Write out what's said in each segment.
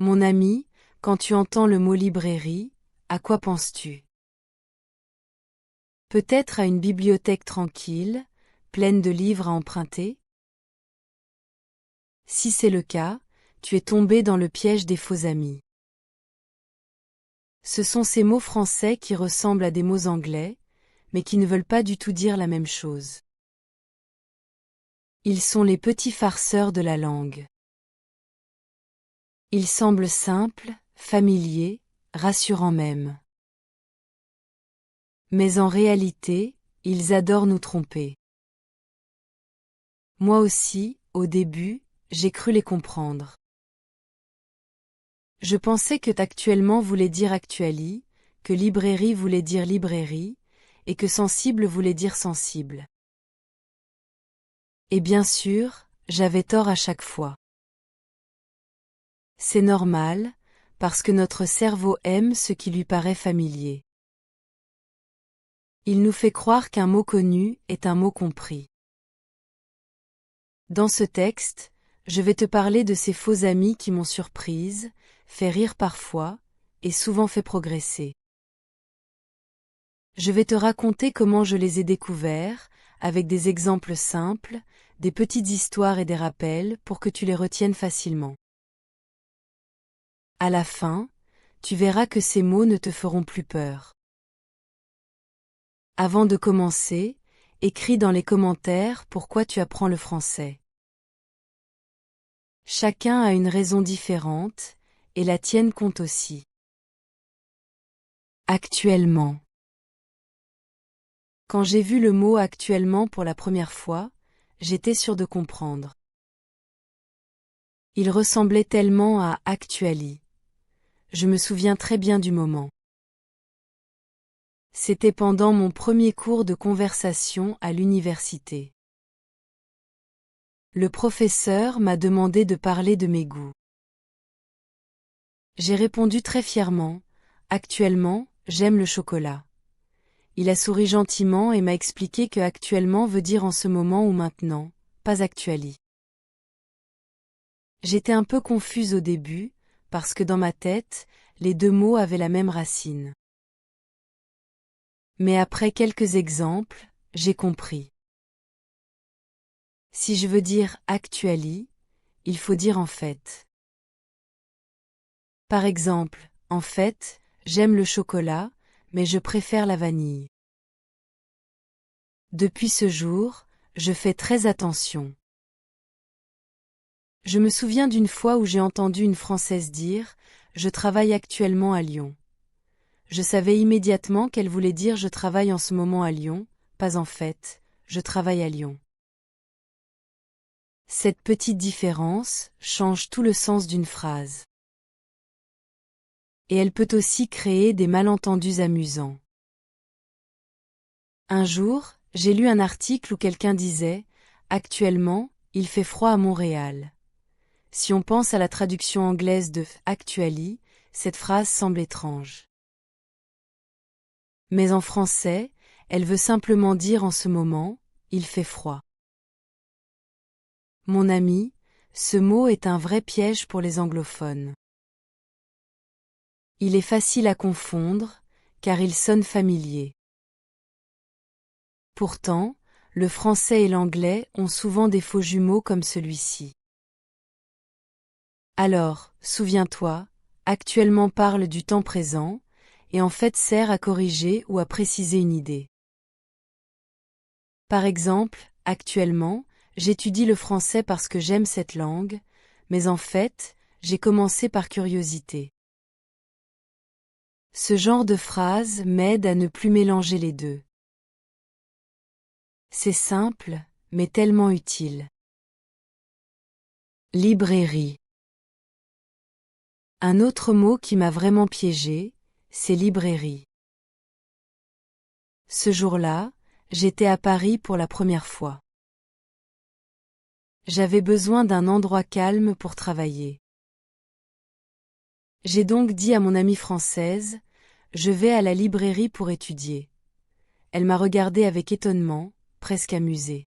Mon ami, quand tu entends le mot librairie, à quoi penses-tu? Peut-être à une bibliothèque tranquille, pleine de livres à emprunter? Si c'est le cas, tu es tombé dans le piège des faux amis. Ce sont ces mots français qui ressemblent à des mots anglais, mais qui ne veulent pas du tout dire la même chose. Ils sont les petits farceurs de la langue. Ils semblent simples, familiers, rassurants même. Mais en réalité, ils adorent nous tromper. Moi aussi, au début, j'ai cru les comprendre. Je pensais que actuellement voulait dire actuali, que librairie voulait dire librairie, et que sensible voulait dire sensible. Et bien sûr, j'avais tort à chaque fois. C'est normal, parce que notre cerveau aime ce qui lui paraît familier. Il nous fait croire qu'un mot connu est un mot compris. Dans ce texte, je vais te parler de ces faux amis qui m'ont surprise, fait rire parfois, et souvent fait progresser. Je vais te raconter comment je les ai découverts, avec des exemples simples, des petites histoires et des rappels pour que tu les retiennes facilement. À la fin, tu verras que ces mots ne te feront plus peur. Avant de commencer, écris dans les commentaires pourquoi tu apprends le français. Chacun a une raison différente, et la tienne compte aussi. Actuellement. Quand j'ai vu le mot actuellement pour la première fois, j'étais sûre de comprendre. Il ressemblait tellement à actuali. Je me souviens très bien du moment. C'était pendant mon premier cours de conversation à l'université. Le professeur m'a demandé de parler de mes goûts. J'ai répondu très fièrement, actuellement, j'aime le chocolat. Il a souri gentiment et m'a expliqué que actuellement veut dire en ce moment ou maintenant, pas actuali. J'étais un peu confuse au début, parce que dans ma tête, les deux mots avaient la même racine. Mais après quelques exemples, j'ai compris. Si je veux dire actuali, il faut dire en fait. Par exemple, en fait, j'aime le chocolat, mais je préfère la vanille. Depuis ce jour, je fais très attention. Je me souviens d'une fois où j'ai entendu une Française dire « Je travaille actuellement à Lyon ». Je savais immédiatement qu'elle voulait dire « Je travaille en ce moment à Lyon », pas en fait, « Je travaille à Lyon ». Cette petite différence change tout le sens d'une phrase. Et elle peut aussi créer des malentendus amusants. Un jour, j'ai lu un article où quelqu'un disait « Actuellement, il fait froid à Montréal ». Si on pense à la traduction anglaise de « actually », cette phrase semble étrange. Mais en français, elle veut simplement dire en ce moment, il fait froid. Mon ami, ce mot est un vrai piège pour les anglophones. Il est facile à confondre, car il sonne familier. Pourtant, le français et l'anglais ont souvent des faux jumeaux comme celui-ci. Alors, souviens-toi, actuellement parle du temps présent, et en fait sert à corriger ou à préciser une idée. Par exemple, actuellement, j'étudie le français parce que j'aime cette langue, mais en fait, j'ai commencé par curiosité. Ce genre de phrase m'aide à ne plus mélanger les deux. C'est simple, mais tellement utile. Librairie. Un autre mot qui m'a vraiment piégé, c'est librairie. Ce jour-là, j'étais à Paris pour la première fois. J'avais besoin d'un endroit calme pour travailler. J'ai donc dit à mon amie française, je vais à la librairie pour étudier. Elle m'a regardé avec étonnement, presque amusée.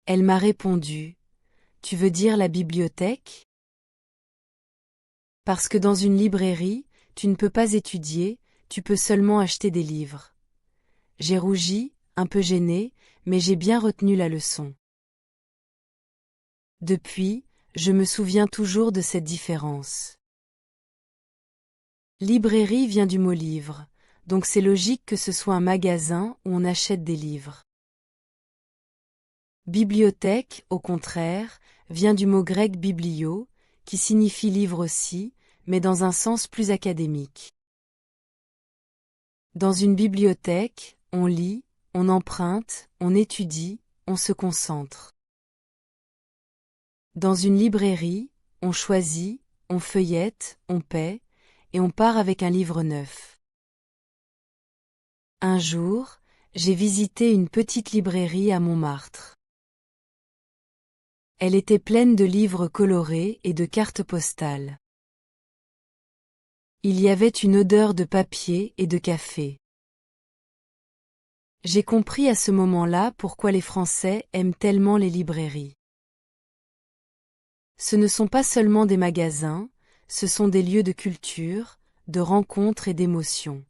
Elle m'a répondu, tu veux dire la bibliothèque? Parce que dans une librairie, tu ne peux pas étudier, tu peux seulement acheter des livres. J'ai rougi, un peu gêné, mais j'ai bien retenu la leçon. Depuis, je me souviens toujours de cette différence. Librairie vient du mot livre, donc c'est logique que ce soit un magasin où on achète des livres. Bibliothèque, au contraire, vient du mot grec biblio, qui signifie livre aussi, mais dans un sens plus académique. Dans une bibliothèque, on lit, on emprunte, on étudie, on se concentre. Dans une librairie, on choisit, on feuillette, on paie, et on part avec un livre neuf. Un jour, j'ai visité une petite librairie à Montmartre. Elle était pleine de livres colorés et de cartes postales. Il y avait une odeur de papier et de café. J'ai compris à ce moment-là pourquoi les Français aiment tellement les librairies. Ce ne sont pas seulement des magasins, ce sont des lieux de culture, de rencontres et d'émotions.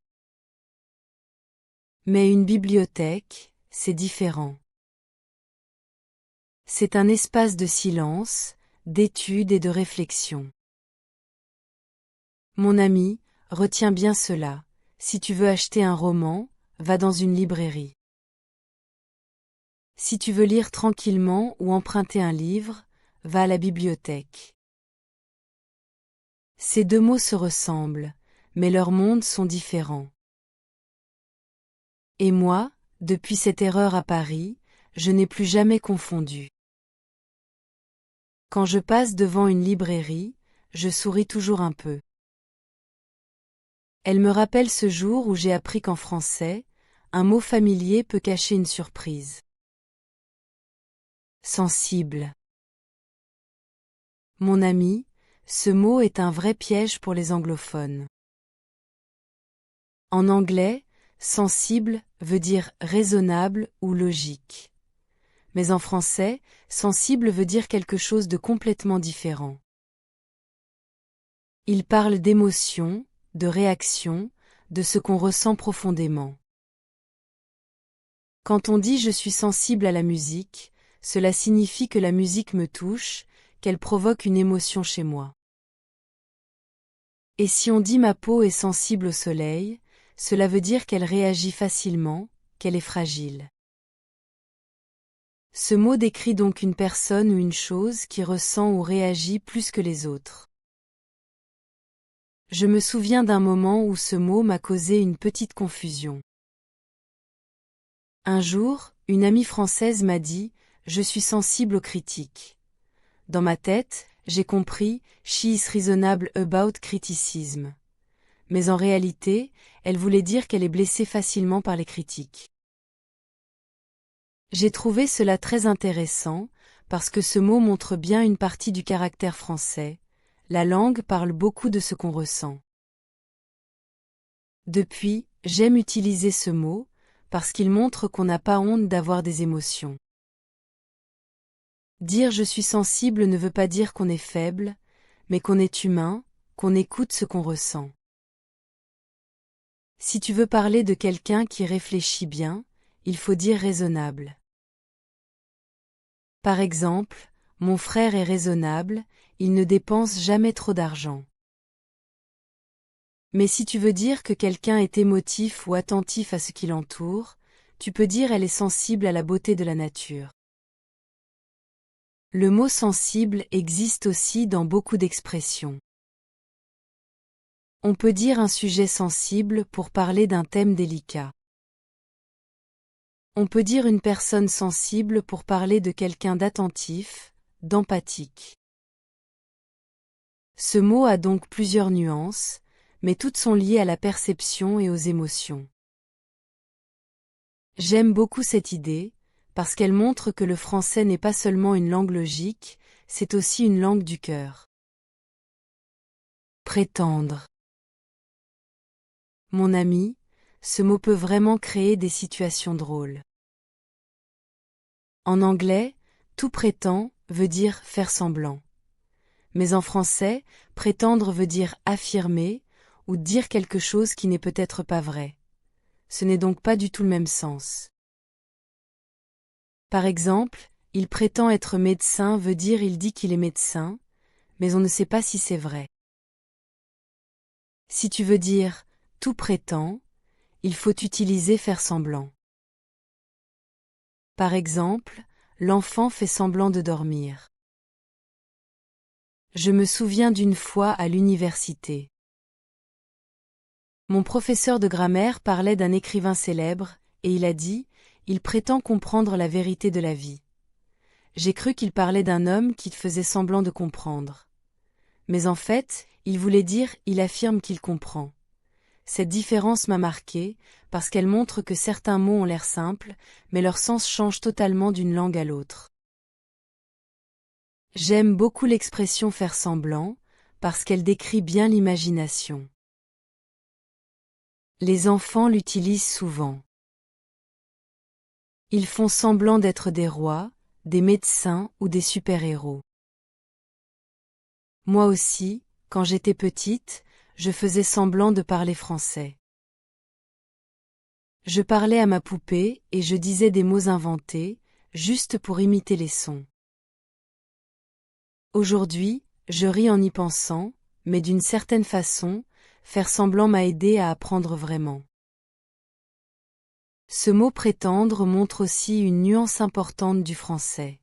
Mais une bibliothèque, c'est différent. C'est un espace de silence, d'étude et de réflexion. Mon ami, retiens bien cela, si tu veux acheter un roman, va dans une librairie. Si tu veux lire tranquillement ou emprunter un livre, va à la bibliothèque. Ces deux mots se ressemblent, mais leurs mondes sont différents. Et moi, depuis cette erreur à Paris, je n'ai plus jamais confondu. Quand je passe devant une librairie, je souris toujours un peu. Elle me rappelle ce jour où j'ai appris qu'en français, un mot familier peut cacher une surprise. Sensible. Mon ami, ce mot est un vrai piège pour les anglophones. En anglais, sensible veut dire raisonnable ou logique. Mais en français, sensible veut dire quelque chose de complètement différent. Il parle d'émotion, de réaction, de ce qu'on ressent profondément. Quand on dit je suis sensible à la musique, cela signifie que la musique me touche, qu'elle provoque une émotion chez moi. Et si on dit ma peau est sensible au soleil, cela veut dire qu'elle réagit facilement, qu'elle est fragile. Ce mot décrit donc une personne ou une chose qui ressent ou réagit plus que les autres. Je me souviens d'un moment où ce mot m'a causé une petite confusion. Un jour, une amie française m'a dit « Je suis sensible aux critiques ». Dans ma tête, j'ai compris « She is reasonable about criticism ». Mais en réalité, elle voulait dire qu'elle est blessée facilement par les critiques. J'ai trouvé cela très intéressant, parce que ce mot montre bien une partie du caractère français. La langue parle beaucoup de ce qu'on ressent. Depuis, j'aime utiliser ce mot, parce qu'il montre qu'on n'a pas honte d'avoir des émotions. Dire je suis sensible ne veut pas dire qu'on est faible, mais qu'on est humain, qu'on écoute ce qu'on ressent. Si tu veux parler de quelqu'un qui réfléchit bien, il faut dire raisonnable. Par exemple, mon frère est raisonnable, il ne dépense jamais trop d'argent. Mais si tu veux dire que quelqu'un est émotif ou attentif à ce qui l'entoure, tu peux dire elle est sensible à la beauté de la nature. Le mot sensible existe aussi dans beaucoup d'expressions. On peut dire un sujet sensible pour parler d'un thème délicat. On peut dire une personne sensible pour parler de quelqu'un d'attentif, d'empathique. Ce mot a donc plusieurs nuances, mais toutes sont liées à la perception et aux émotions. J'aime beaucoup cette idée, parce qu'elle montre que le français n'est pas seulement une langue logique, c'est aussi une langue du cœur. Prétendre. Mon ami, ce mot peut vraiment créer des situations drôles. En anglais, tout prétend veut dire faire semblant. Mais en français, prétendre veut dire affirmer, ou dire quelque chose qui n'est peut-être pas vrai. Ce n'est donc pas du tout le même sens. Par exemple, il prétend être médecin veut dire il dit qu'il est médecin, mais on ne sait pas si c'est vrai. Si tu veux dire tout prétend, il faut utiliser faire semblant. Par exemple, l'enfant fait semblant de dormir. Je me souviens d'une fois à l'université. Mon professeur de grammaire parlait d'un écrivain célèbre, et il a dit « Il prétend comprendre la vérité de la vie ». J'ai cru qu'il parlait d'un homme qui faisait semblant de comprendre. Mais en fait, il voulait dire « Il affirme qu'il comprend ». Cette différence m'a marqué, parce qu'elle montre que certains mots ont l'air simples, mais leur sens change totalement d'une langue à l'autre. J'aime beaucoup l'expression faire semblant, parce qu'elle décrit bien l'imagination. Les enfants l'utilisent souvent. Ils font semblant d'être des rois, des médecins ou des super-héros. Moi aussi, quand j'étais petite, je faisais semblant de parler français. Je parlais à ma poupée et je disais des mots inventés, juste pour imiter les sons. Aujourd'hui, je ris en y pensant, mais d'une certaine façon, faire semblant m'a aidé à apprendre vraiment. Ce mot prétendre montre aussi une nuance importante du français.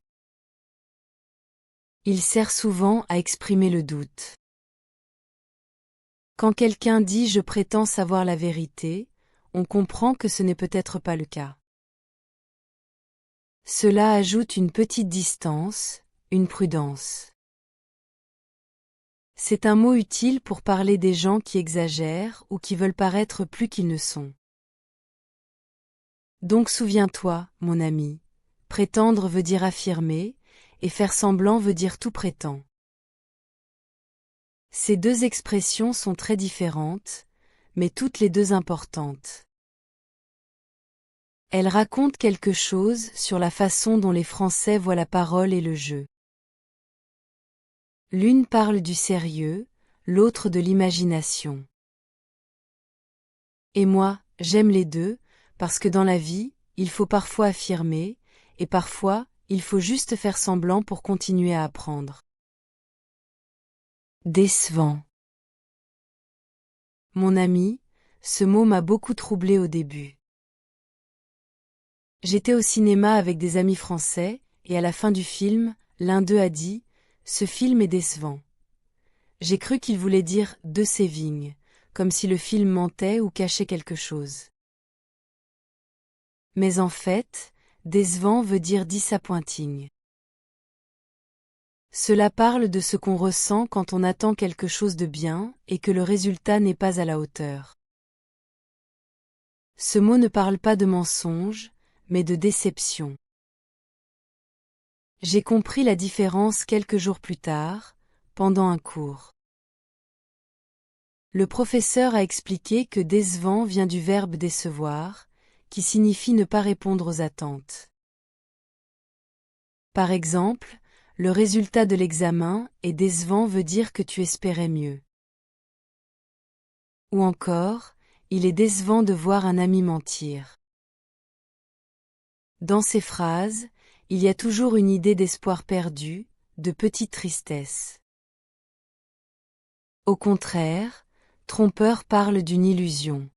Il sert souvent à exprimer le doute. Quand quelqu'un dit « je prétends savoir la vérité », on comprend que ce n'est peut-être pas le cas. Cela ajoute une petite distance, une prudence. C'est un mot utile pour parler des gens qui exagèrent ou qui veulent paraître plus qu'ils ne sont. Donc souviens-toi, mon ami, prétendre veut dire affirmer, et faire semblant veut dire tout prétend. Ces deux expressions sont très différentes, mais toutes les deux importantes. Elles racontent quelque chose sur la façon dont les Français voient la parole et le jeu. L'une parle du sérieux, l'autre de l'imagination. Et moi, j'aime les deux, parce que dans la vie, il faut parfois affirmer, et parfois, il faut juste faire semblant pour continuer à apprendre. Décevant. Mon ami, ce mot m'a beaucoup troublé au début. J'étais au cinéma avec des amis français, et à la fin du film, l'un d'eux a dit « Ce film est décevant ». J'ai cru qu'il voulait dire « deceiving », comme si le film mentait ou cachait quelque chose. Mais en fait, décevant veut dire disappointing. Cela parle de ce qu'on ressent quand on attend quelque chose de bien et que le résultat n'est pas à la hauteur. Ce mot ne parle pas de mensonge, mais de déception. J'ai compris la différence quelques jours plus tard, pendant un cours. Le professeur a expliqué que décevant vient du verbe décevoir, qui signifie ne pas répondre aux attentes. Par exemple, le résultat de l'examen est décevant veut dire que tu espérais mieux. Ou encore, il est décevant de voir un ami mentir. Dans ces phrases, il y a toujours une idée d'espoir perdu, de petite tristesse. Au contraire, trompeur parle d'une illusion.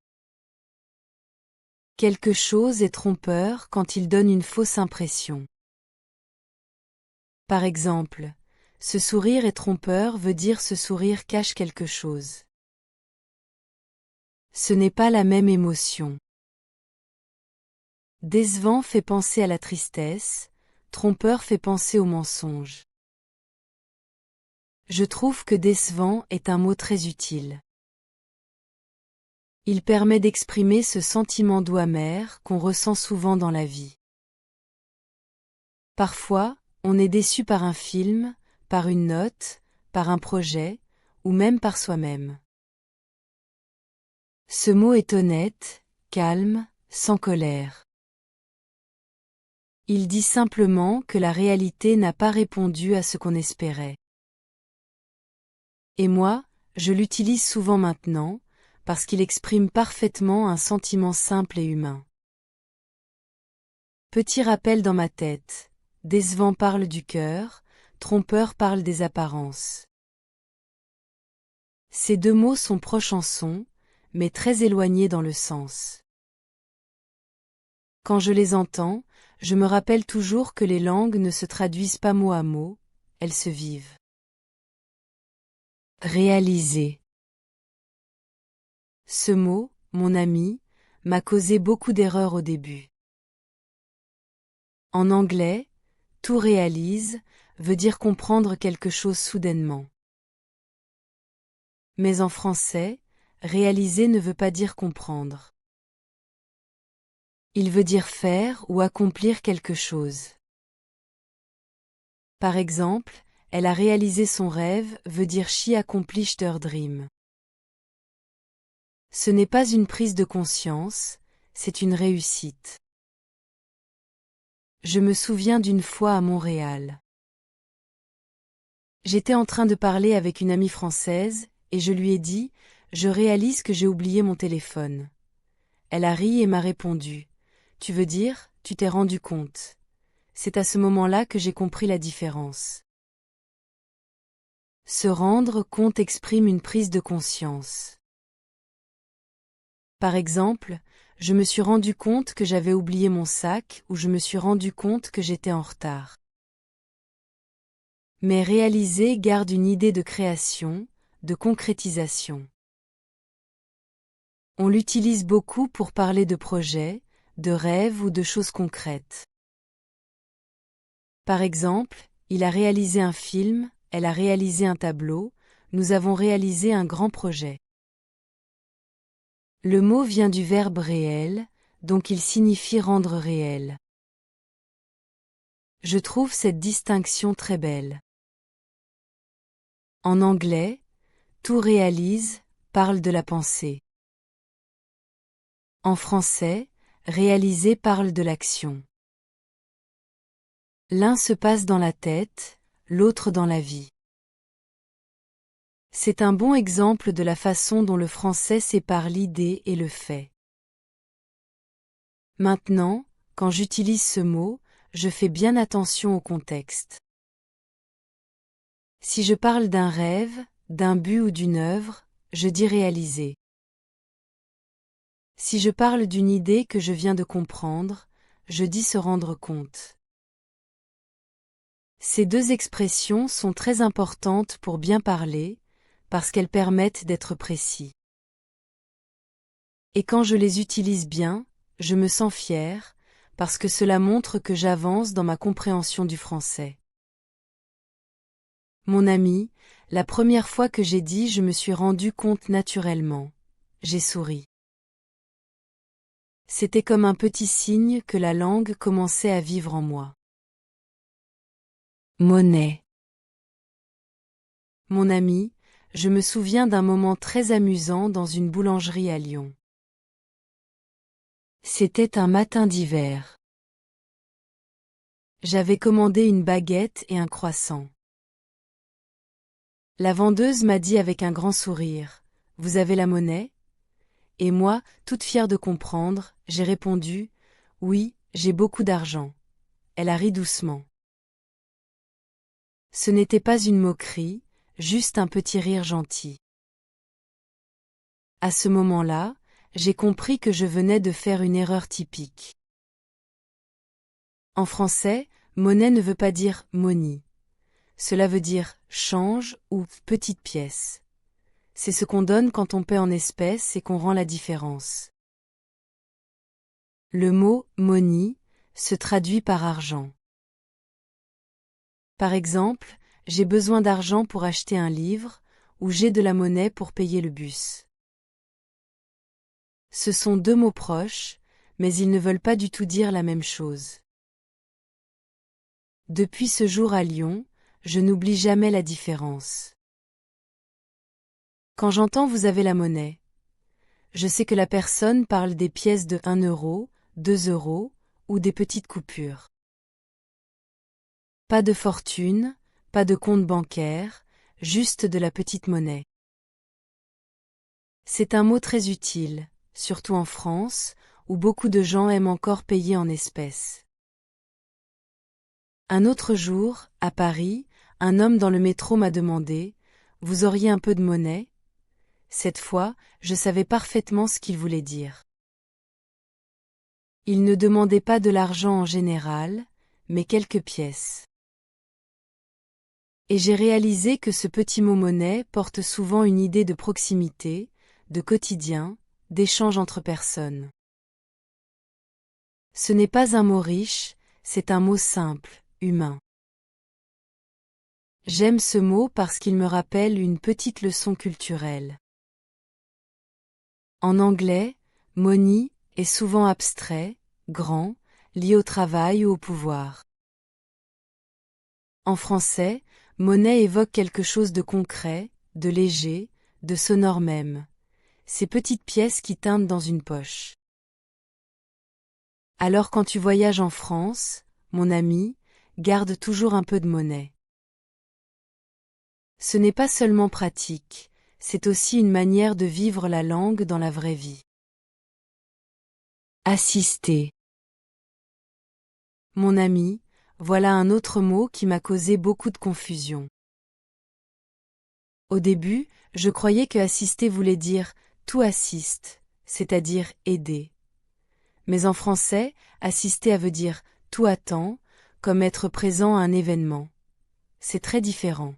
Quelque chose est trompeur quand il donne une fausse impression. Par exemple, ce sourire est trompeur veut dire ce sourire cache quelque chose. Ce n'est pas la même émotion. Décevant fait penser à la tristesse, trompeur fait penser au mensonge. Je trouve que décevant est un mot très utile. Il permet d'exprimer ce sentiment doux amer qu'on ressent souvent dans la vie. Parfois, on est déçu par un film, par une note, par un projet, ou même par soi-même. Ce mot est honnête, calme, sans colère. Il dit simplement que la réalité n'a pas répondu à ce qu'on espérait. Et moi, je l'utilise souvent maintenant, parce qu'il exprime parfaitement un sentiment simple et humain. Petit rappel dans ma tête. Décevant parle du cœur, trompeur parle des apparences. Ces deux mots sont proches en son, mais très éloignés dans le sens. Quand je les entends, je me rappelle toujours que les langues ne se traduisent pas mot à mot, elles se vivent. Réaliser. Ce mot, mon ami, m'a causé beaucoup d'erreurs au début. En anglais, to réalise veut dire comprendre quelque chose soudainement. Mais en français, réaliser ne veut pas dire comprendre. Il veut dire faire ou accomplir quelque chose. Par exemple, elle a réalisé son rêve veut dire she accomplished her dream. Ce n'est pas une prise de conscience, c'est une réussite. Je me souviens d'une fois à Montréal. J'étais en train de parler avec une amie française, et je lui ai dit, je réalise que j'ai oublié mon téléphone. Elle a ri et m'a répondu, tu veux dire, tu t'es rendu compte. C'est à ce moment-là que j'ai compris la différence. Se rendre compte exprime une prise de conscience. Par exemple, je me suis rendu compte que j'avais oublié mon sac ou je me suis rendu compte que j'étais en retard. Mais réaliser garde une idée de création, de concrétisation. On l'utilise beaucoup pour parler de projets, de rêves ou de choses concrètes. Par exemple, il a réalisé un film, elle a réalisé un tableau, nous avons réalisé un grand projet. Le mot vient du verbe réel, donc il signifie rendre réel. Je trouve cette distinction très belle. En anglais, to réalise parle de la pensée. En français, réaliser parle de l'action. L'un se passe dans la tête, l'autre dans la vie. C'est un bon exemple de la façon dont le français sépare l'idée et le fait. Maintenant, quand j'utilise ce mot, je fais bien attention au contexte. Si je parle d'un rêve, d'un but ou d'une œuvre, je dis réaliser. Si je parle d'une idée que je viens de comprendre, je dis se rendre compte. Ces deux expressions sont très importantes pour bien parler, parce qu'elles permettent d'être précis. Et quand je les utilise bien, je me sens fier, parce que cela montre que j'avance dans ma compréhension du français. Mon ami, la première fois que j'ai dit je me suis rendu compte naturellement. J'ai souri. C'était comme un petit signe que la langue commençait à vivre en moi. Monnaie. Mon ami, je me souviens d'un moment très amusant dans une boulangerie à Lyon. C'était un matin d'hiver. J'avais commandé une baguette et un croissant. La vendeuse m'a dit avec un grand sourire, « Vous avez la monnaie ?» Et moi, toute fière de comprendre, j'ai répondu, « Oui, j'ai beaucoup d'argent. » Elle a ri doucement. Ce n'était pas une moquerie, juste un petit rire gentil. À ce moment-là, j'ai compris que je venais de faire une erreur typique. En français, monnaie ne veut pas dire money. Cela veut dire change ou petite pièce. C'est ce qu'on donne quand on paie en espèces et qu'on rend la différence. Le mot money se traduit par argent. Par exemple, j'ai besoin d'argent pour acheter un livre, ou j'ai de la monnaie pour payer le bus. Ce sont deux mots proches, mais ils ne veulent pas du tout dire la même chose. Depuis ce jour à Lyon, je n'oublie jamais la différence. Quand j'entends vous avez la monnaie, je sais que la personne parle des pièces de 1 euro, 2 euros, ou des petites coupures. Pas de fortune, pas de compte bancaire, juste de la petite monnaie. C'est un mot très utile, surtout en France, où beaucoup de gens aiment encore payer en espèces. Un autre jour, à Paris, un homme dans le métro m'a demandé « Vous auriez un peu de monnaie ?» Cette fois, je savais parfaitement ce qu'il voulait dire. Il ne demandait pas de l'argent en général, mais quelques pièces. Et j'ai réalisé que ce petit mot monnaie porte souvent une idée de proximité, de quotidien, d'échange entre personnes. Ce n'est pas un mot riche, c'est un mot simple, humain. J'aime ce mot parce qu'il me rappelle une petite leçon culturelle. En anglais, money est souvent abstrait, grand, lié au travail ou au pouvoir. En français, monnaie évoque quelque chose de concret, de léger, de sonore même. Ces petites pièces qui teintent dans une poche. Alors quand tu voyages en France, mon ami, garde toujours un peu de monnaie. Ce n'est pas seulement pratique, c'est aussi une manière de vivre la langue dans la vraie vie. Assister. Mon ami, voilà un autre mot qui m'a causé beaucoup de confusion. Au début, je croyais que assister voulait dire tout assiste, c'est-à-dire aider. Mais en français, assister veut dire tout attend, comme être présent à un événement. C'est très différent.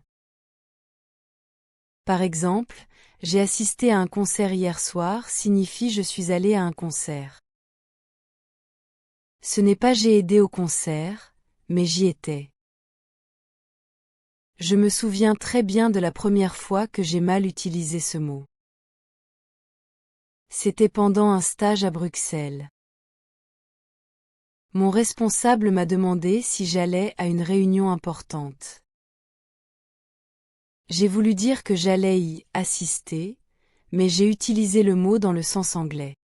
Par exemple, j'ai assisté à un concert hier soir signifie je suis allé à un concert. Ce n'est pas j'ai aidé au concert, mais j'y étais. Je me souviens très bien de la première fois que j'ai mal utilisé ce mot. C'était pendant un stage à Bruxelles. Mon responsable m'a demandé si j'allais à une réunion importante. J'ai voulu dire que j'allais y assister, mais j'ai utilisé le mot dans le sens anglais.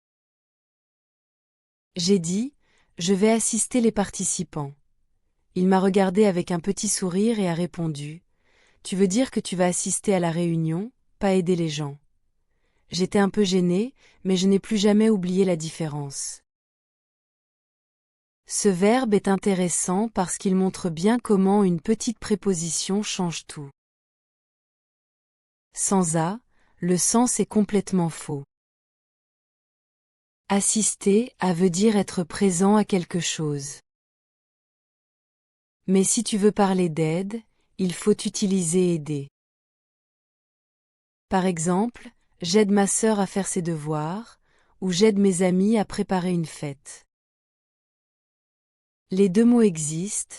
J'ai dit, je vais assister les participants. Il m'a regardé avec un petit sourire et a répondu, tu veux dire que tu vas assister à la réunion, pas aider les gens. J'étais un peu gênée, mais je n'ai plus jamais oublié la différence. Ce verbe est intéressant parce qu'il montre bien comment une petite préposition change tout. Sans A, le sens est complètement faux. Assister veut dire être présent à quelque chose. Mais si tu veux parler d'aide, il faut utiliser aider. Par exemple, j'aide ma sœur à faire ses devoirs, ou j'aide mes amis à préparer une fête. Les deux mots existent,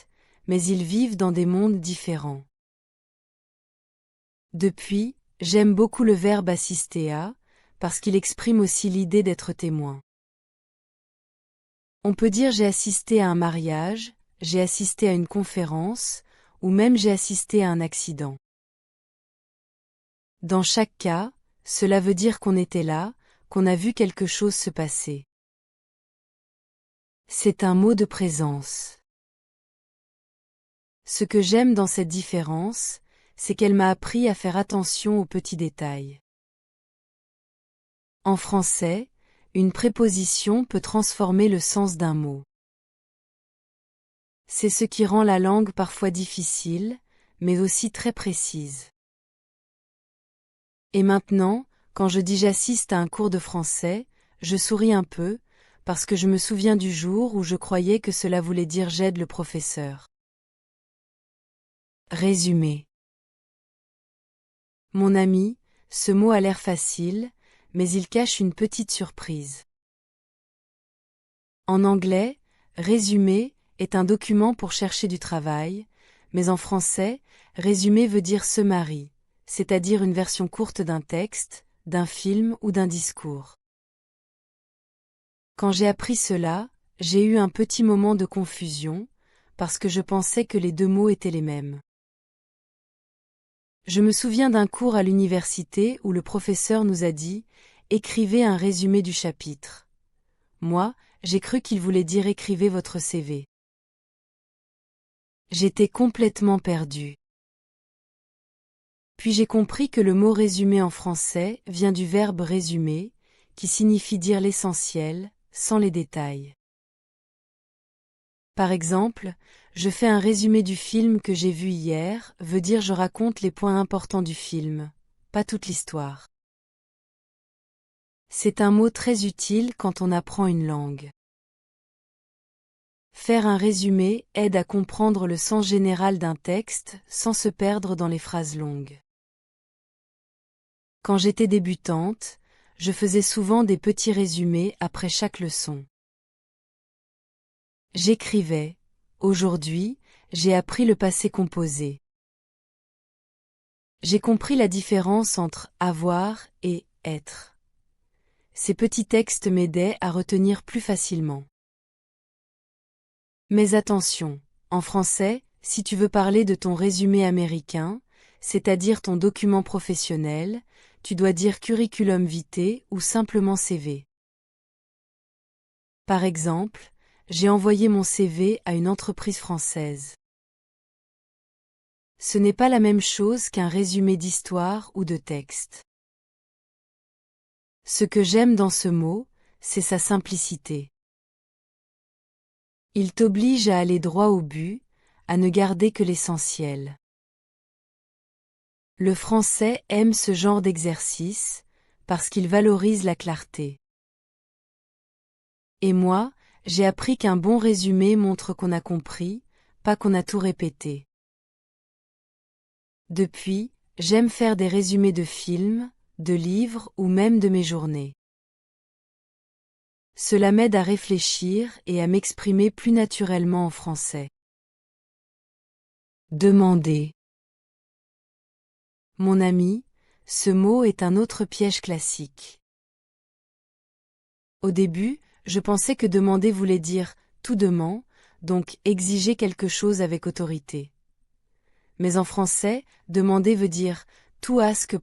mais ils vivent dans des mondes différents. Depuis, j'aime beaucoup le verbe assister à, parce qu'il exprime aussi l'idée d'être témoin. On peut dire j'ai assisté à un mariage, j'ai assisté à une conférence, ou même j'ai assisté à un accident. Dans chaque cas, cela veut dire qu'on était là, qu'on a vu quelque chose se passer. C'est un mot de présence. Ce que j'aime dans cette différence, c'est qu'elle m'a appris à faire attention aux petits détails. En français, une préposition peut transformer le sens d'un mot. C'est ce qui rend la langue parfois difficile, mais aussi très précise. Et maintenant, quand je dis j'assiste à un cours de français, je souris un peu, parce que je me souviens du jour où je croyais que cela voulait dire j'aide le professeur. Résumé. Mon ami, ce mot a l'air facile, mais il cache une petite surprise. En anglais, résumé est un document pour chercher du travail, mais en français, résumé veut dire summary, c'est-à-dire une version courte d'un texte, d'un film ou d'un discours. Quand j'ai appris cela, j'ai eu un petit moment de confusion, parce que je pensais que les deux mots étaient les mêmes. Je me souviens d'un cours à l'université où le professeur nous a dit « Écrivez un résumé du chapitre ». Moi, j'ai cru qu'il voulait dire « Écrivez votre CV ». J'étais complètement perdue. Puis j'ai compris que le mot résumé en français vient du verbe résumer, qui signifie dire l'essentiel, sans les détails. Par exemple, je fais un résumé du film que j'ai vu hier, veut dire je raconte les points importants du film, pas toute l'histoire. C'est un mot très utile quand on apprend une langue. Faire un résumé aide à comprendre le sens général d'un texte sans se perdre dans les phrases longues. Quand j'étais débutante, je faisais souvent des petits résumés après chaque leçon. J'écrivais. Aujourd'hui, j'ai appris le passé composé. J'ai compris la différence entre avoir et être. Ces petits textes m'aidaient à retenir plus facilement. Mais attention, en français, si tu veux parler de ton résumé américain, c'est-à-dire ton document professionnel, tu dois dire curriculum vitae ou simplement CV. Par exemple, j'ai envoyé mon CV à une entreprise française. Ce n'est pas la même chose qu'un résumé d'histoire ou de texte. Ce que j'aime dans ce mot, c'est sa simplicité. Il t'oblige à aller droit au but, à ne garder que l'essentiel. Le français aime ce genre d'exercice, parce qu'il valorise la clarté. Et moi, j'ai appris qu'un bon résumé montre qu'on a compris, pas qu'on a tout répété. Depuis, j'aime faire des résumés de films, de livres ou même de mes journées. Cela m'aide à réfléchir et à m'exprimer plus naturellement en français. Demander. Mon ami, ce mot est un autre piège classique. Au début, je pensais que demander voulait dire tout demand, donc exiger quelque chose avec autorité. Mais en français, demander veut dire tout ask.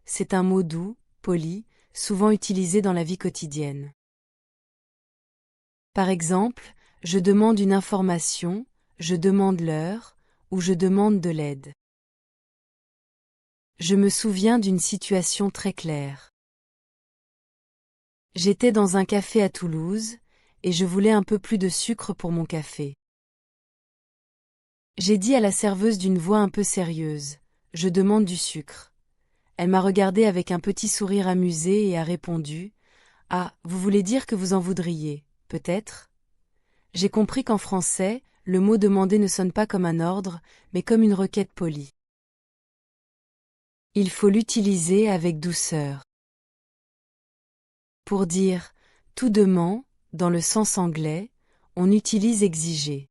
C'est un mot doux, poli, souvent utilisé dans la vie quotidienne. Par exemple, je demande une information, je demande l'heure, ou je demande de l'aide. Je me souviens d'une situation très claire. J'étais dans un café à Toulouse, et je voulais un peu plus de sucre pour mon café. J'ai dit à la serveuse d'une voix un peu sérieuse, « Je demande du sucre ». Elle m'a regardé avec un petit sourire amusé et a répondu, « Ah, vous voulez dire que vous en voudriez, peut-être ?» J'ai compris qu'en français, le mot demander ne sonne pas comme un ordre, mais comme une requête polie. Il faut l'utiliser avec douceur. Pour dire « tout demand », dans le sens anglais, on utilise exiger.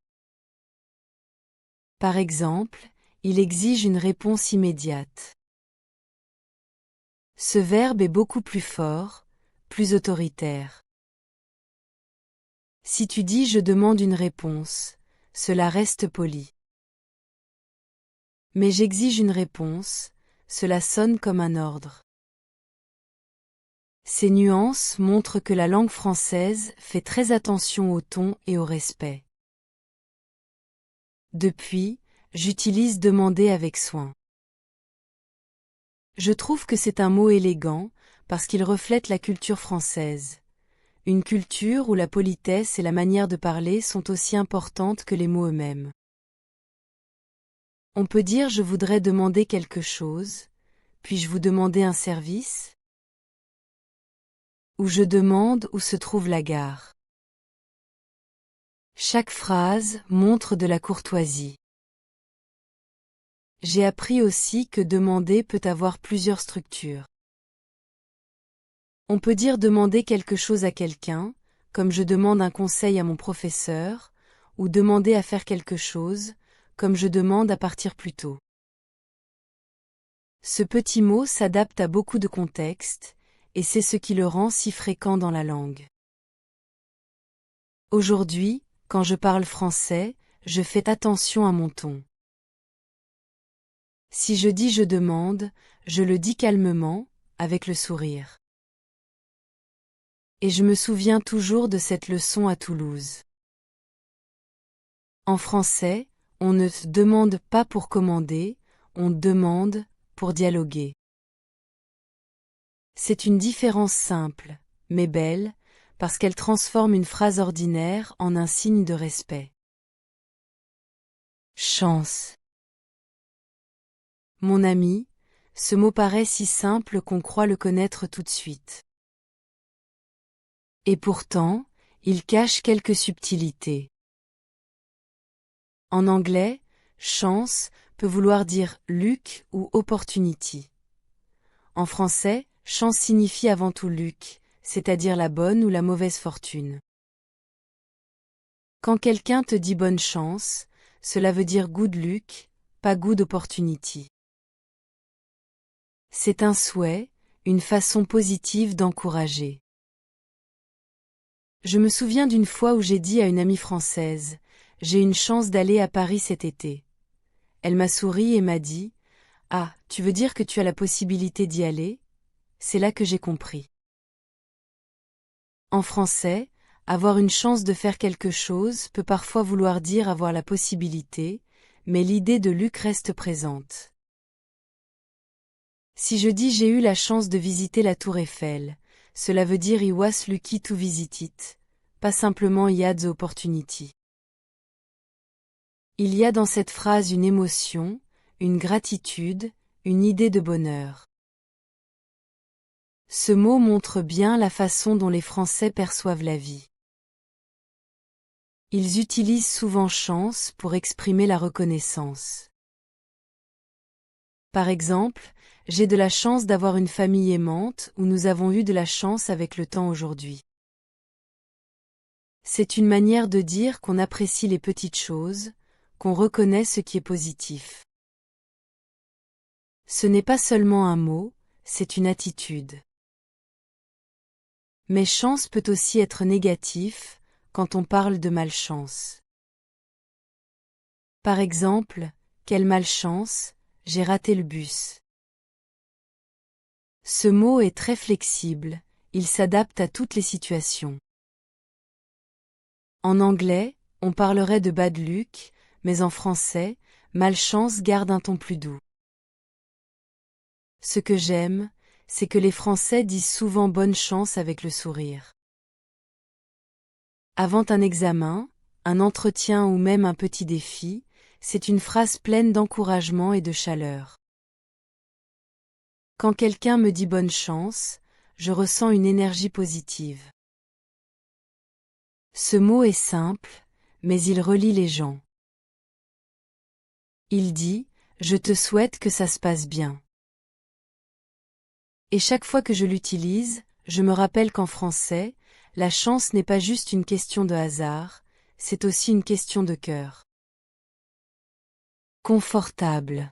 Par exemple, il exige une réponse immédiate. Ce verbe est beaucoup plus fort, plus autoritaire. Si tu dis « je demande une réponse », cela reste poli. Mais j'exige une réponse, cela sonne comme un ordre. Ces nuances montrent que la langue française fait très attention au ton et au respect. Depuis, j'utilise demander avec soin. Je trouve que c'est un mot élégant, parce qu'il reflète la culture française. Une culture où la politesse et la manière de parler sont aussi importantes que les mots eux-mêmes. On peut dire « je voudrais demander quelque chose », puis-je vous demander un service ? Ou je demande où se trouve la gare. Chaque phrase montre de la courtoisie. J'ai appris aussi que demander peut avoir plusieurs structures. On peut dire demander quelque chose à quelqu'un, comme je demande un conseil à mon professeur, ou demander à faire quelque chose, comme je demande à partir plus tôt. Ce petit mot s'adapte à beaucoup de contextes, et c'est ce qui le rend si fréquent dans la langue. Aujourd'hui, quand je parle français, je fais attention à mon ton. Si je dis « je demande », je le dis calmement, avec le sourire. Et je me souviens toujours de cette leçon à Toulouse. En français, on ne demande pas pour commander, on demande pour dialoguer. C'est une différence simple, mais belle, parce qu'elle transforme une phrase ordinaire en un signe de respect. Chance. Mon ami, ce mot paraît si simple qu'on croit le connaître tout de suite. Et pourtant, il cache quelques subtilités. En anglais, chance peut vouloir dire luck ou opportunity. En français, chance signifie avant tout luck, c'est-à-dire la bonne ou la mauvaise fortune. Quand quelqu'un te dit bonne chance, cela veut dire good luck, pas good opportunity. C'est un souhait, une façon positive d'encourager. Je me souviens d'une fois où j'ai dit à une amie française, « J'ai une chance d'aller à Paris cet été ». Elle m'a souri et m'a dit, « Ah, tu veux dire que tu as la possibilité d'y aller ?» C'est là que j'ai compris. En français, avoir une chance de faire quelque chose peut parfois vouloir dire avoir la possibilité, mais l'idée de luck reste présente. Si je dis j'ai eu la chance de visiter la Tour Eiffel, cela veut dire I was lucky to visit it, pas simplement I had the opportunity. Il y a dans cette phrase une émotion, une gratitude, une idée de bonheur. Ce mot montre bien la façon dont les Français perçoivent la vie. Ils utilisent souvent chance pour exprimer la reconnaissance. Par exemple, j'ai de la chance d'avoir une famille aimante ou nous avons eu de la chance avec le temps aujourd'hui. C'est une manière de dire qu'on apprécie les petites choses, qu'on reconnaît ce qui est positif. Ce n'est pas seulement un mot, c'est une attitude. Mais chance peut aussi être négatif, quand on parle de malchance. Par exemple, quelle malchance, j'ai raté le bus. Ce mot est très flexible, il s'adapte à toutes les situations. En anglais, on parlerait de bad luck, mais en français, malchance garde un ton plus doux. Ce que j'aime, c'est que les Français disent souvent bonne chance avec le sourire. Avant un examen, un entretien ou même un petit défi, c'est une phrase pleine d'encouragement et de chaleur. Quand quelqu'un me dit bonne chance, je ressens une énergie positive. Ce mot est simple, mais il relie les gens. Il dit, je te souhaite que ça se passe bien. Et chaque fois que je l'utilise, je me rappelle qu'en français, la chance n'est pas juste une question de hasard, c'est aussi une question de cœur. Confortable.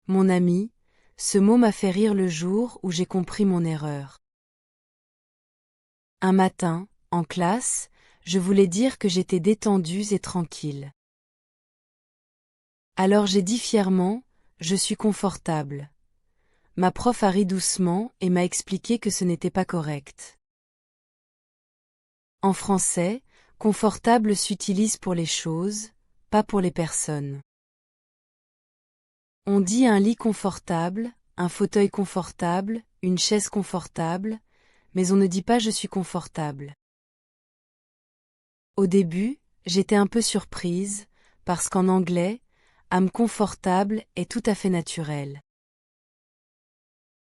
Mon ami, ce mot m'a fait rire le jour où j'ai compris mon erreur. Un matin, en classe, je voulais dire que j'étais détendue et tranquille. Alors j'ai dit fièrement, je suis confortable. Ma prof a ri doucement et m'a expliqué que ce n'était pas correct. En français, confortable s'utilise pour les choses, pas pour les personnes. On dit un lit confortable, un fauteuil confortable, une chaise confortable, mais on ne dit pas je suis confortable. Au début, j'étais un peu surprise, parce qu'en anglais, I'm comfortable est tout à fait naturel.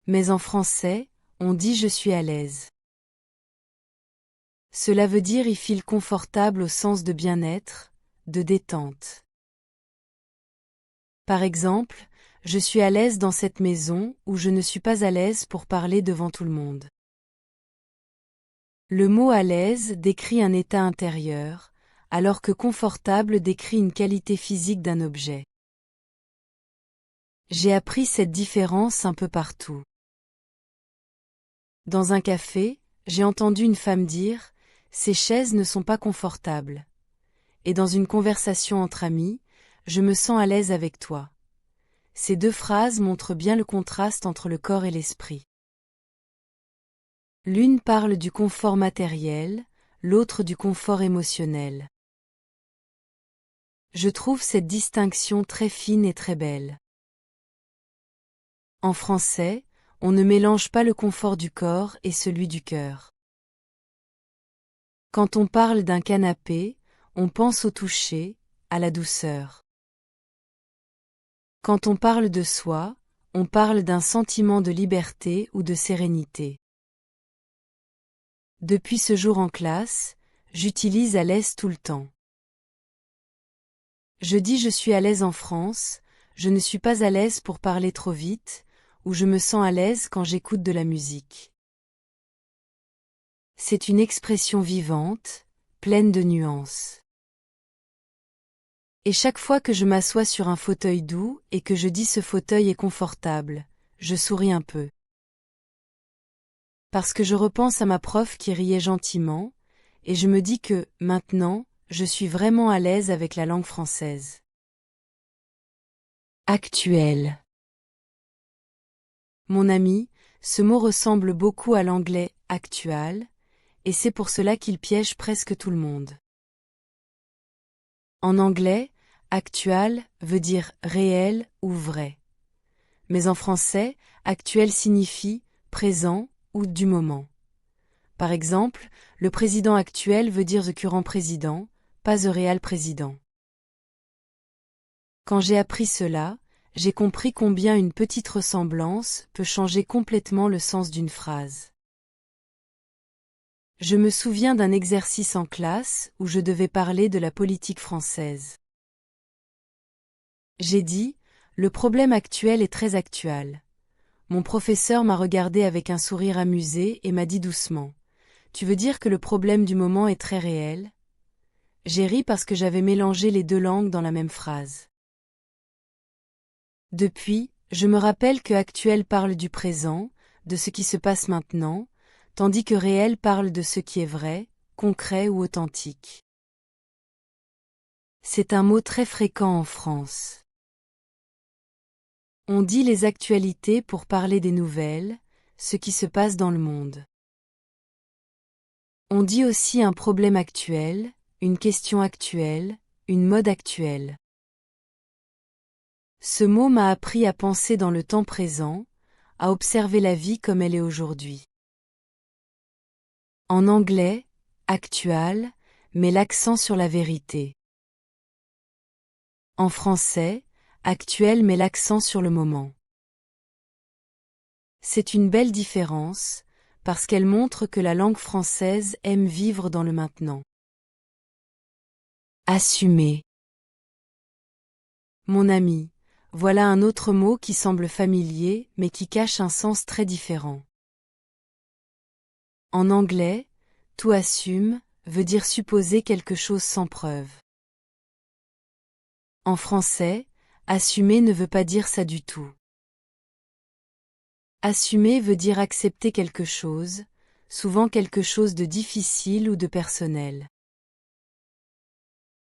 Mais en français, on dit je suis à l'aise. Cela veut dire il feel confortable au sens de bien-être, de détente. Par exemple, je suis à l'aise dans cette maison ou je ne suis pas à l'aise pour parler devant tout le monde. Le mot à l'aise décrit un état intérieur, alors que confortable décrit une qualité physique d'un objet. J'ai appris cette différence un peu partout. Dans un café, j'ai entendu une femme dire « Ces chaises ne sont pas confortables ». Et dans une conversation entre amis, « Je me sens à l'aise avec toi ». Ces deux phrases montrent bien le contraste entre le corps et l'esprit. L'une parle du confort matériel, l'autre du confort émotionnel. Je trouve cette distinction très fine et très belle. En français, on ne mélange pas le confort du corps et celui du cœur. Quand on parle d'un canapé, on pense au toucher, à la douceur. Quand on parle de soi, on parle d'un sentiment de liberté ou de sérénité. Depuis ce jour en classe, j'utilise à l'aise tout le temps. Je dis je suis à l'aise en France, je ne suis pas à l'aise pour parler trop vite, ou je me sens à l'aise quand j'écoute de la musique. C'est une expression vivante, pleine de nuances. Et chaque fois que je m'assois sur un fauteuil doux et que je dis ce fauteuil est confortable, je souris un peu. Parce que je repense à ma prof qui riait gentiment, et je me dis que, maintenant, je suis vraiment à l'aise avec la langue française. Actuel. Mon ami, ce mot ressemble beaucoup à l'anglais actual, et c'est pour cela qu'il piège presque tout le monde. En anglais, actual veut dire réel ou vrai. Mais en français, actuel signifie présent ou du moment. Par exemple, le président actuel veut dire the current président, pas the real président. Quand j'ai appris cela, j'ai compris combien une petite ressemblance peut changer complètement le sens d'une phrase. Je me souviens d'un exercice en classe où je devais parler de la politique française. J'ai dit, le problème actuel est très actuel. Mon professeur m'a regardé avec un sourire amusé et m'a dit doucement, tu veux dire que le problème du moment est très réel? J'ai ri parce que j'avais mélangé les deux langues dans la même phrase. Depuis, je me rappelle que actuel parle du présent, de ce qui se passe maintenant, tandis que réel parle de ce qui est vrai, concret ou authentique. C'est un mot très fréquent en France. On dit les actualités pour parler des nouvelles, ce qui se passe dans le monde. On dit aussi un problème actuel, une question actuelle, une mode actuelle. Ce mot m'a appris à penser dans le temps présent, à observer la vie comme elle est aujourd'hui. En anglais, actual, met l'accent sur la vérité. En français, actuel met l'accent sur le moment. C'est une belle différence, parce qu'elle montre que la langue française aime vivre dans le maintenant. Assumer. Mon ami, voilà un autre mot qui semble familier mais qui cache un sens très différent. En anglais, to assume veut dire supposer quelque chose sans preuve. En français, assumer ne veut pas dire ça du tout. Assumer veut dire accepter quelque chose, souvent quelque chose de difficile ou de personnel.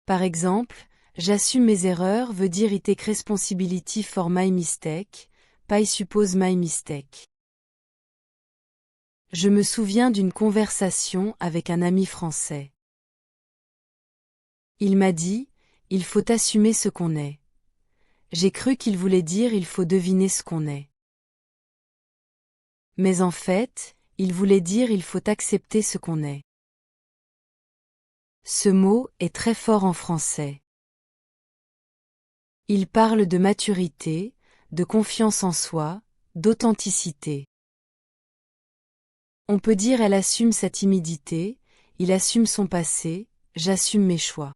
Par exemple, j'assume mes erreurs veut dire I take responsibility for my mistake, pas I suppose my mistake. Je me souviens d'une conversation avec un ami français. Il m'a dit, il faut assumer ce qu'on est. J'ai cru qu'il voulait dire il faut deviner ce qu'on est. Mais en fait, il voulait dire il faut accepter ce qu'on est. Ce mot est très fort en français. Il parle de maturité, de confiance en soi, d'authenticité. On peut dire elle assume sa timidité, il assume son passé, j'assume mes choix.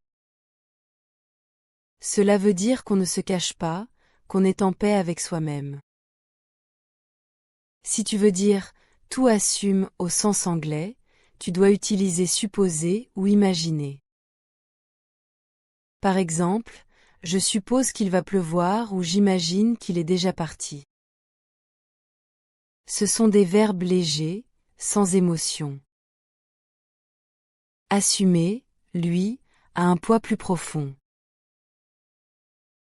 Cela veut dire qu'on ne se cache pas, qu'on est en paix avec soi-même. Si tu veux dire tout assume au sens anglais, tu dois utiliser supposer ou imaginer. Par exemple, je suppose qu'il va pleuvoir ou j'imagine qu'il est déjà parti. Ce sont des verbes légers, sans émotion. Assumer, lui, a un poids plus profond.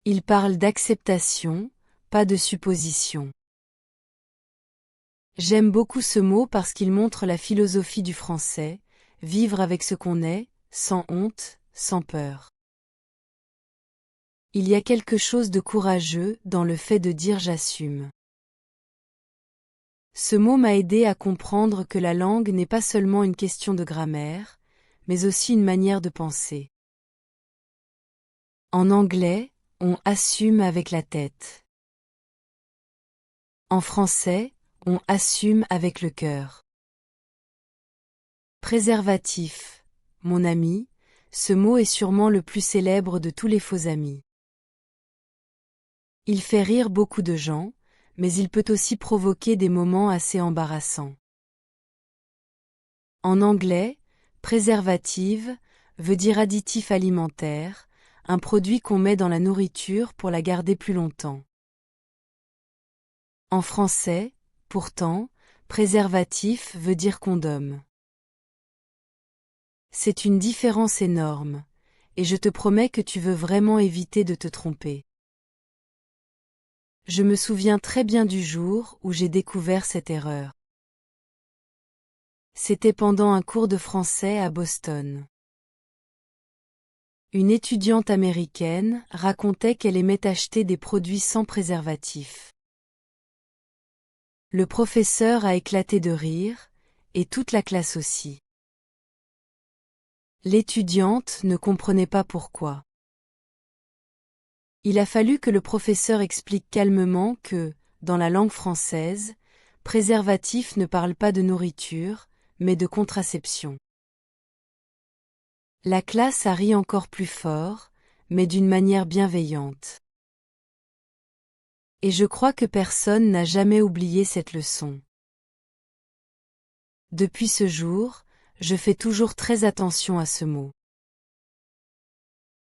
Il parle d'acceptation, pas de supposition. J'aime beaucoup ce mot parce qu'il montre la philosophie du français, vivre avec ce qu'on est, sans honte, sans peur. Il y a quelque chose de courageux dans le fait de dire j'assume. Ce mot m'a aidé à comprendre que la langue n'est pas seulement une question de grammaire, mais aussi une manière de penser. En anglais, on assume avec la tête. En français, on assume avec le cœur. Préservatif, mon ami, ce mot est sûrement le plus célèbre de tous les faux amis. Il fait rire beaucoup de gens, mais il peut aussi provoquer des moments assez embarrassants. En anglais, préservative veut dire additif alimentaire, un produit qu'on met dans la nourriture pour la garder plus longtemps. En français, pourtant, préservatif veut dire condom. C'est une différence énorme, et je te promets que tu veux vraiment éviter de te tromper. Je me souviens très bien du jour où j'ai découvert cette erreur. C'était pendant un cours de français à Boston. Une étudiante américaine racontait qu'elle aimait acheter des produits sans préservatif. Le professeur a éclaté de rire, et toute la classe aussi. L'étudiante ne comprenait pas pourquoi. Il a fallu que le professeur explique calmement que, dans la langue française, préservatif ne parle pas de nourriture, mais de contraception. La classe a ri encore plus fort, mais d'une manière bienveillante. Et je crois que personne n'a jamais oublié cette leçon. Depuis ce jour, je fais toujours très attention à ce mot.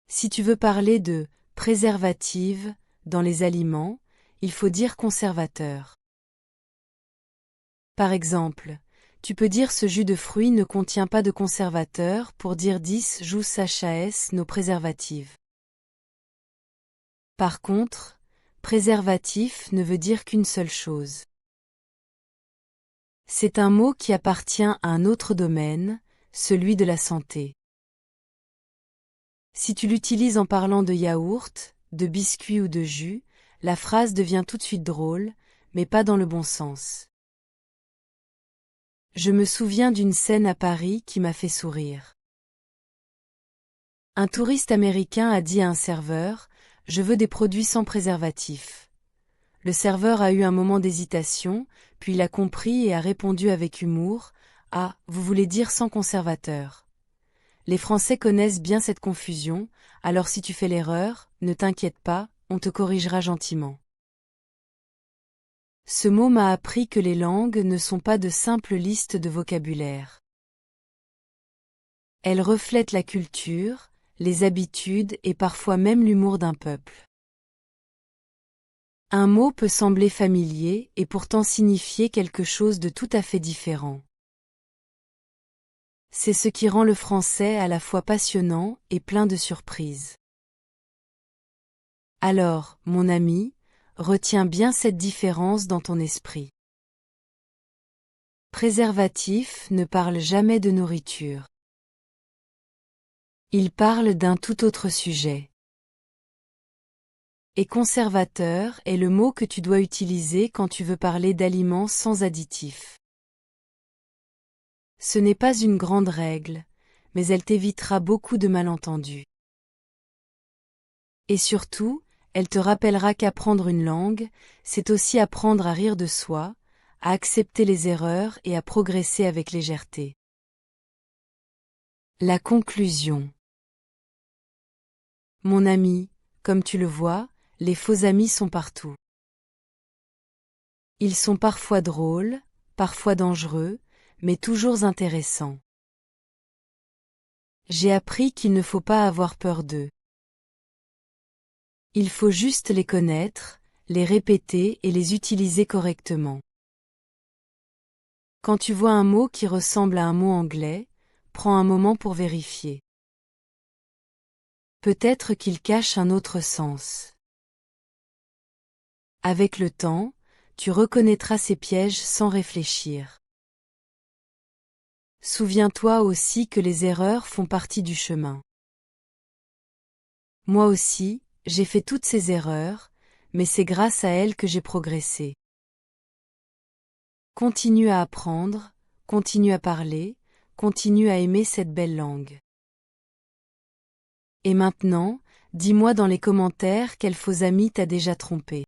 Si tu veux parler de préservative dans les aliments, il faut dire conservateur. Par exemple, tu peux dire ce jus de fruits ne contient pas de conservateur pour dire 10 jus HAS nos préservatives. Par contre, préservatif ne veut dire qu'une seule chose. C'est un mot qui appartient à un autre domaine, celui de la santé. Si tu l'utilises en parlant de yaourt, de biscuits ou de jus, la phrase devient tout de suite drôle, mais pas dans le bon sens. Je me souviens d'une scène à Paris qui m'a fait sourire. Un touriste américain a dit à un serveur, « Je veux des produits sans préservatif ». Le serveur a eu un moment d'hésitation, puis il a compris et a répondu avec humour, « Ah, vous voulez dire sans conservateur ». Les Français connaissent bien cette confusion, alors si tu fais l'erreur, ne t'inquiète pas, on te corrigera gentiment. Ce mot m'a appris que les langues ne sont pas de simples listes de vocabulaire. Elles reflètent la culture, les habitudes et parfois même l'humour d'un peuple. Un mot peut sembler familier et pourtant signifier quelque chose de tout à fait différent. C'est ce qui rend le français à la fois passionnant et plein de surprises. Alors, mon ami, retiens bien cette différence dans ton esprit. Préservatif ne parle jamais de nourriture. Il parle d'un tout autre sujet. Et conservateur est le mot que tu dois utiliser quand tu veux parler d'aliments sans additifs. Ce n'est pas une grande règle, mais elle t'évitera beaucoup de malentendus. Et surtout, elle te rappellera qu'apprendre une langue, c'est aussi apprendre à rire de soi, à accepter les erreurs et à progresser avec légèreté. La conclusion. Mon ami, comme tu le vois, les faux amis sont partout. Ils sont parfois drôles, parfois dangereux, mais toujours intéressants. J'ai appris qu'il ne faut pas avoir peur d'eux. Il faut juste les connaître, les répéter et les utiliser correctement. Quand tu vois un mot qui ressemble à un mot anglais, prends un moment pour vérifier. Peut-être qu'il cache un autre sens. Avec le temps, tu reconnaîtras ces pièges sans réfléchir. Souviens-toi aussi que les erreurs font partie du chemin. Moi aussi, j'ai fait toutes ces erreurs, mais c'est grâce à elles que j'ai progressé. Continue à apprendre, continue à parler, continue à aimer cette belle langue. Et maintenant, dis-moi dans les commentaires quel faux ami t'a déjà trompé.